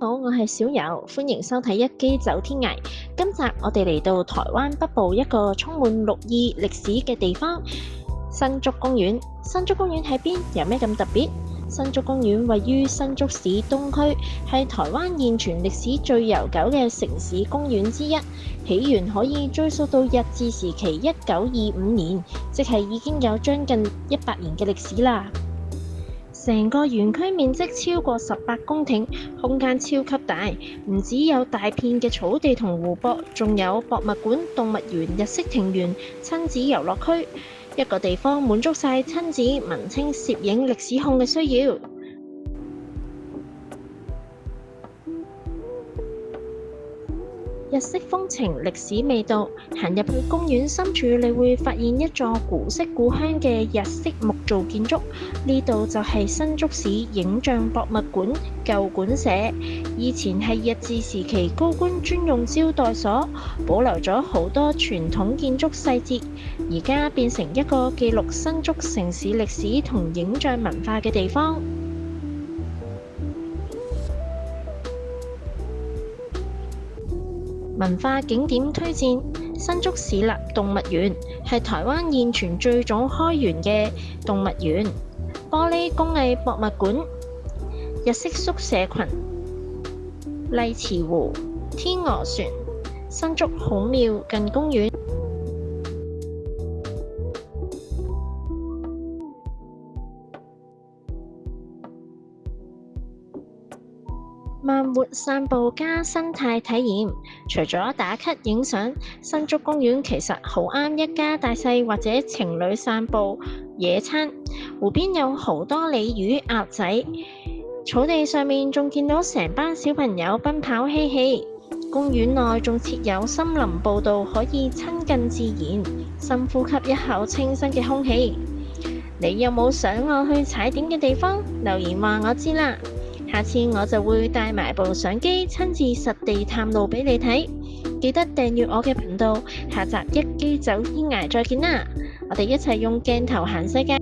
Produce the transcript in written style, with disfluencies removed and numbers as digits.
好，我係小柔，歡迎收睇一機走天涯。今集我哋嚟到台灣北部一個充滿綠意歷史嘅地方——新竹公園。新竹公園喺邊？有咩咁特別？新竹公園位於新竹市東區，係台灣現存歷史最悠久嘅城市公園之一。起源可以追溯到日治時期1925年，即係已經有將近100年嘅歷史啦。成個園區面積超過18公頃，空間超級大，唔只有大片嘅草地同湖泊，仲有博物館、動物園、日式庭園、親子遊樂區，一個地方滿足晒親子、文青、攝影、歷史控嘅需要。日式風情，歷史味道。行入去公園深處，你會發現一座古色古香嘅日式木造建築。呢度就係新竹市影像博物館舊館舍，以前係日治時期高官專用招待所，保留咗好多傳統建築細節，而家變成一個記錄新竹城市歷史同影像文化嘅地方。文化景點推薦：新竹市立動物園係台灣現存最早開園嘅動物園。玻璃工藝博物館、日式宿舍群、麗池湖、天鵝船、新竹孔廟近公園。慢活散步加生態體驗，除咗打卡影相，新竹公園其實好啱一家大細或者情侶散步、野餐。湖邊有好多鯉魚、鴨仔，草地上面仲見到成班小朋友奔跑嬉戲。公園內仲設有森林步道，可以親近自然，深呼吸一口清新嘅空氣。你有冇想我去踩點嘅地方？留言話我知啦。下次我就會帶埋部相機，親自實地探路俾你睇。記得訂閱我嘅頻道，下集一機走天涯再見啦！我哋一齊用鏡頭行世界。